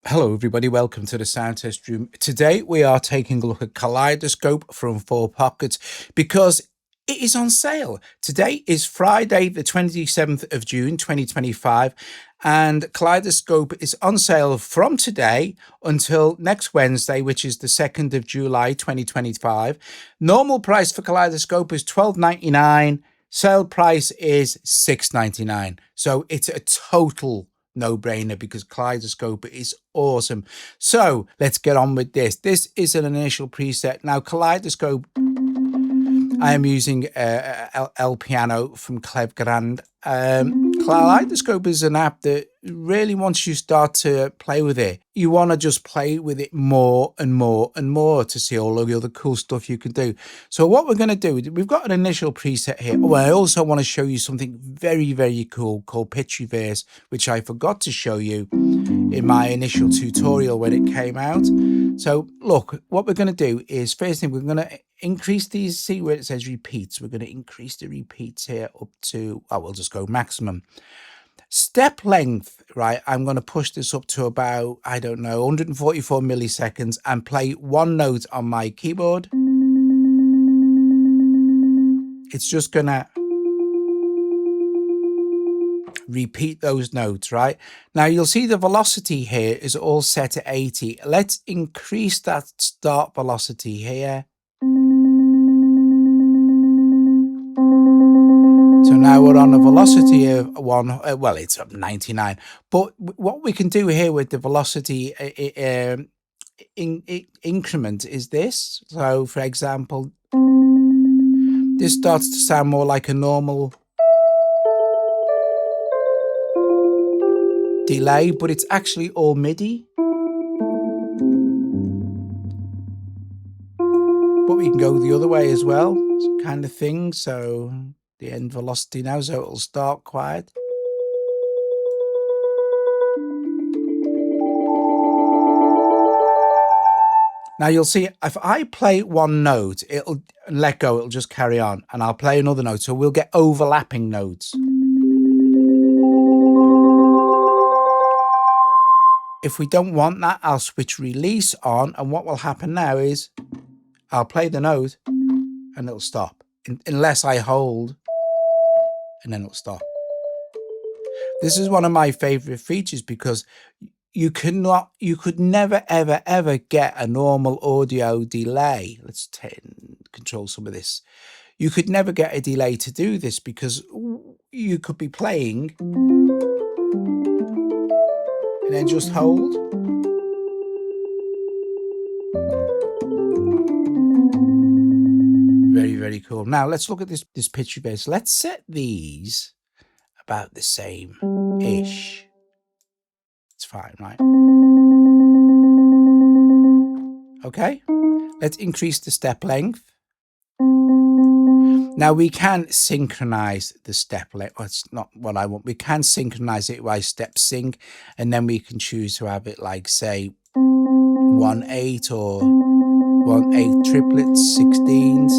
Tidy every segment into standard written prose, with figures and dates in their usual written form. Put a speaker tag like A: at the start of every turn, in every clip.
A: Hello everybody, welcome to the sound test room. Today we are taking a look at Kaleidoscope from 4Pockets because it is on sale. Today is Friday the 27th of June 2025 and Kaleidoscope is on sale from today until next Wednesday, which is the 2nd of July 2025. Normal price for Kaleidoscope is $12.99. Sale price is $6.99. So it's a total no-brainer because Kaleidoscope is awesome. So let's get on with this. This is an initial preset. Now Kaleidoscope, I am using El Piano from Clevgrand. Kaleidoscope is an app that really, once you start to play with it, you want to just play with it more and more and more to see all of the other cool stuff you can do. So what we're going to do, we've got an initial preset here. Oh, I also want to show you something very, very cool called pitch reverse, which I forgot to show you in my initial tutorial when it came out. So look, what we're going to do is, first thing, we're going to increase these, see where it says repeats. We're going to increase the repeats here up to, oh, we'll just go maximum. Step length, right? I'm going to push this up to about, I don't know, 144 milliseconds and play one note on my keyboard. It's just going to repeat those notes, right? Now you'll see the velocity here is all set to 80. Let's increase that start velocity here. So now we're on a velocity of well, it's 99. But what we can do here with the velocity increment is this. So for example, this starts to sound more like a normal delay, but it's actually all MIDI. But we can go the other way as well, kind of thing. So the end velocity now, so it'll start quiet. Now you'll see if I play one note, it'll let go, it'll just carry on, and I'll play another note, so we'll get overlapping notes. If we don't want that, I'll switch release on, and what will happen now is I'll play the note and it'll stop, unless I hold, and then it'll stop. This is one of my favorite features because you could never, ever, ever get a normal audio delay. Let's control some of this. You could never get a delay to do this because you could be playing and then just hold. Very, very cool. Now let's look at this pitch reverse. Let's set these about the same-ish. It's fine, right? Okay. Let's increase the step length. Now we can synchronize the step length. Oh, it's not what I want. We can synchronize it by step sync, and then we can choose to have it like, say, 1/8 or 1/8 triplets, 16s.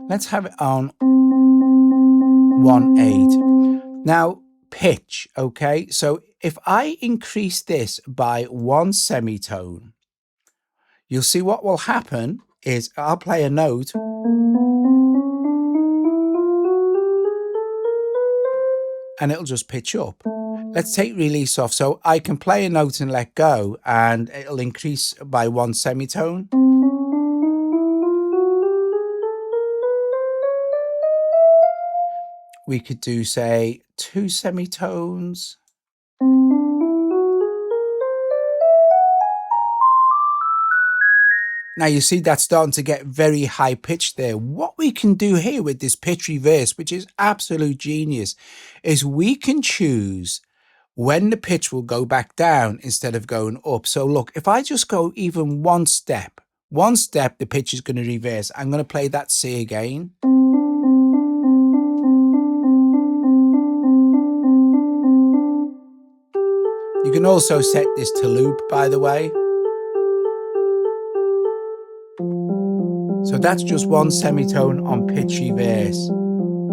A: Let's have it on 1/8. Now pitch, okay? So if I increase this by 1 semitone, you'll see what will happen is I'll play a note. And it'll just pitch up. Let's take release off. So I can play a note and let go, and it'll increase by 1 semitone. We could do, say, 2 semitones. Now you see that's starting to get very high pitched there. What we can do here with this pitch reverse, which is absolute genius, is we can choose when the pitch will go back down instead of going up. So look, if I just go even one step, the pitch is going to reverse. I'm going to play that C again. You can also set this to loop, by the way. So that's just 1 semitone on pitch reverse,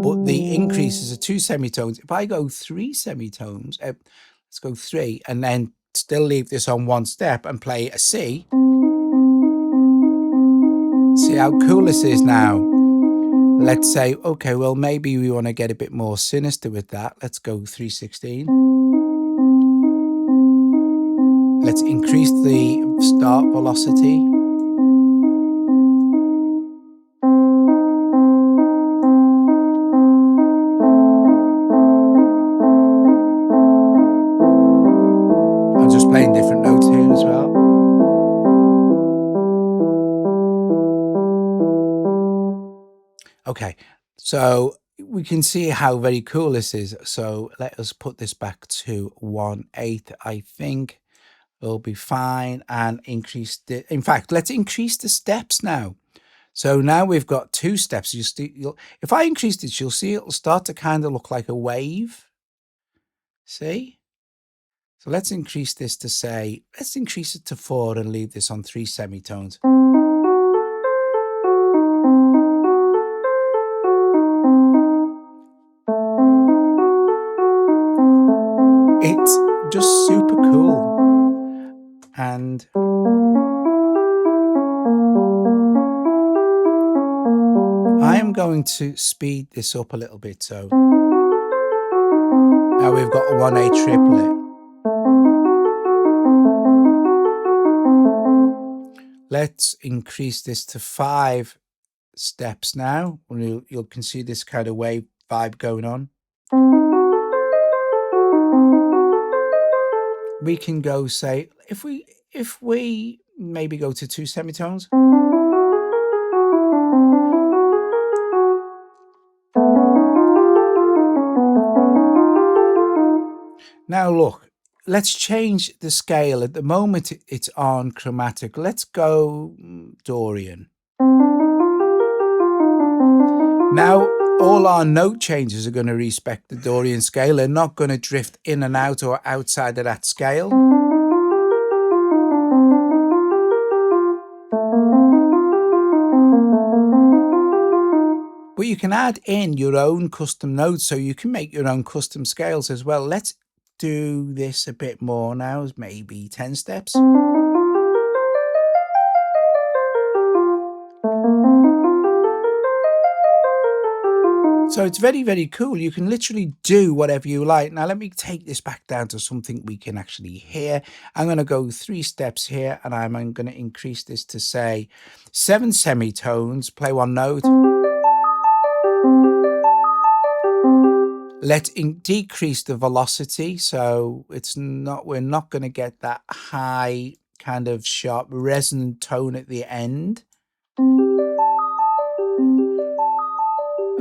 A: but the increases are 2 semitones. If I go 3 semitones, let's go 3, and then still leave this on one step and play a C. See how cool this is now. Let's say, okay, well, maybe we want to get a bit more sinister with that. Let's go 316. Let's increase the start velocity. I'm just playing different notes here as well. Okay, so we can see how very cool this is. So let us put this back to 1/8. I think it'll be fine, and increase the, in fact, let's increase the steps now. So now we've got 2 steps. If I increase this, you'll see it'll start to kind of look like a wave. See? So let's increase this to say, let's increase it to 4 and leave this on 3 semitones. It's just super cool. And I am going to speed this up a little bit. So now we've got a 1/8 triplet. Let's increase this to 5 steps now. You can see this kind of wave vibe going on. We can go, say, if we maybe go to 2 semitones. Now look, let's change the scale. At the moment it's on chromatic. Let's go Dorian. Now all our note changes are going to respect the Dorian scale. They're not going to drift in and out or outside of that scale. But you can add in your own custom notes, so you can make your own custom scales as well. Let's do this a bit more now, maybe 10 steps. So it's very, very cool. You can literally do whatever you like. Now, let me take this back down to something we can actually hear. I'm going to go 3 steps here, and I'm going to increase this to, say, 7 semitones, play 1 note. Let's decrease the velocity, so we're not going to get that high kind of sharp resonant tone at the end.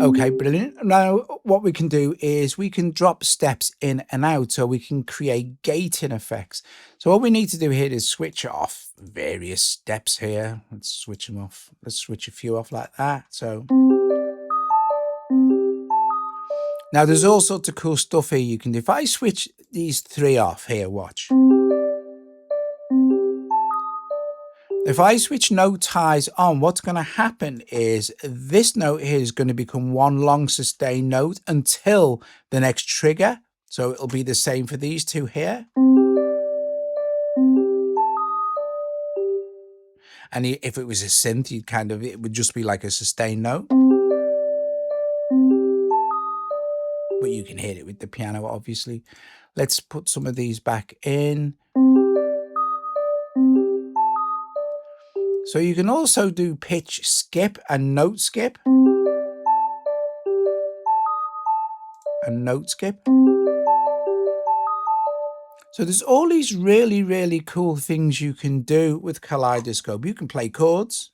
A: Okay, brilliant. Now what we can do is we can drop steps in and out, so we can create gating effects. So what we need to do here is switch off various steps here. Let's switch them off. Let's switch a few off like that. So now there's all sorts of cool stuff here you can do. If I switch these 3 off here, watch. If I switch note ties on, what's going to happen is this note here is going to become one long sustained note until the next trigger. So it'll be the same for these 2 here. And if it was a synth, it would just be like a sustained note. But you can hear it with the piano, obviously. Let's put some of these back in. So you can also do pitch skip and note skip. And note skip. So there's all these really, really cool things you can do with Kaleidoscope. You can play chords.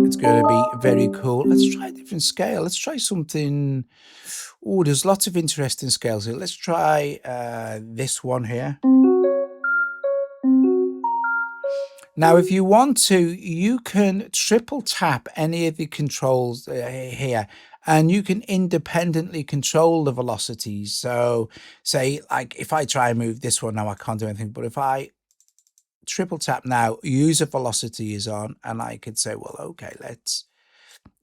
A: It's going to be very cool. Let's try a different scale. Let's try something. Oh, there's lots of interesting scales here. Let's try this one here. Now, if you want to, you can triple tap any of the controls here, and you can independently control the velocities. So say, like, if I try and move this one now, I can't do anything. But if I triple tap now, user velocity is on, and I could say, well, okay, let's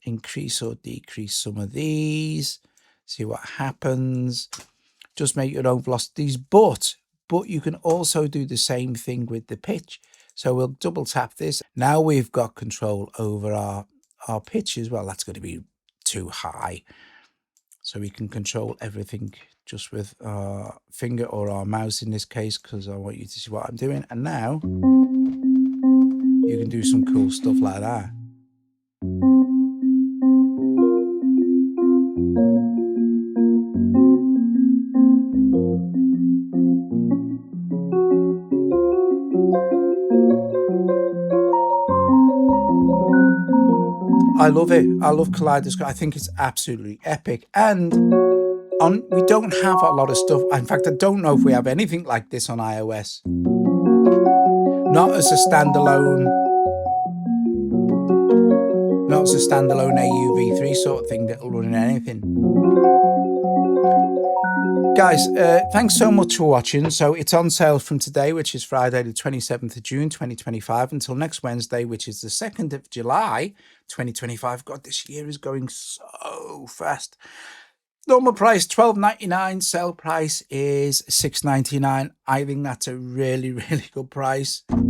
A: increase or decrease some of these. See what happens. Just make your own velocities, but you can also do the same thing with the pitch. So we'll double tap this. Now we've got control over our pitch as well. That's going to be too high. So we can control everything just with our finger or our mouse in this case, because I want you to see what I'm doing. And now you can do some cool stuff like that. I love it. I love Kaleidoscope. I think it's absolutely epic. And we don't have a lot of stuff. In fact, I don't know if we have anything like this on iOS. Not as a standalone AUV3 sort of thing that'll run in anything. Guys, thanks so much for watching. So it's on sale from today, which is Friday the 27th of June 2025, until next Wednesday, which is the 2nd of July 2025. God, this year is going so fast. Normal price $12.99, sale price is $6.99. I think that's a really, really good price. Well,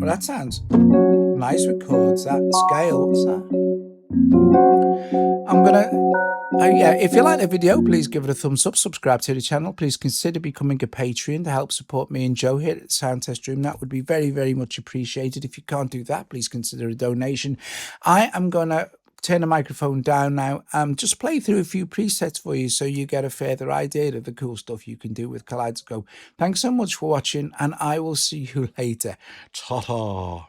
A: that sounds nice with chords, that scale. So I'm gonna yeah, if you like the video, please give it a thumbs up, subscribe to the channel. Please consider becoming a Patreon to help support me and Joe here at the Sound Test Room. That would be very, very much appreciated. If you can't do that, please consider a donation. I am gonna turn the microphone down now and just play through a few presets for you so you get a further idea of the cool stuff you can do with Kaleidoscope. Thanks so much for watching, and I will see you later. Ta-ta.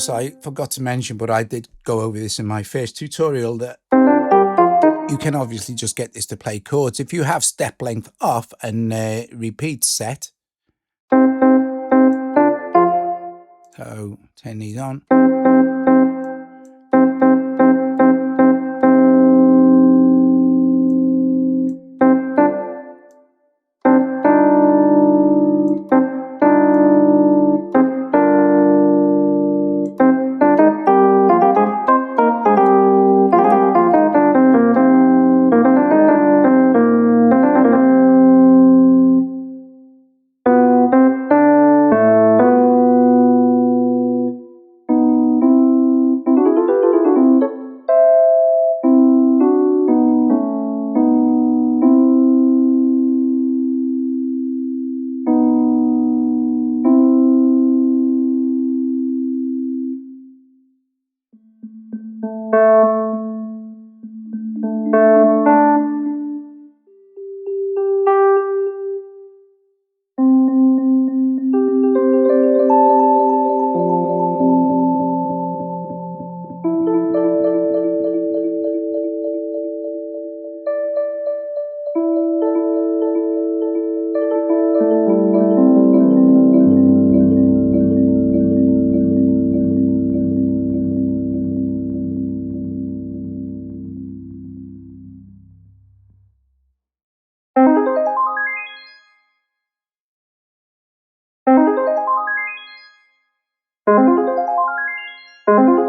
A: I forgot to mention, but I did go over this in my first tutorial, that you can obviously just get this to play chords. If you have step length off and repeat set, so turn these on.
B: you.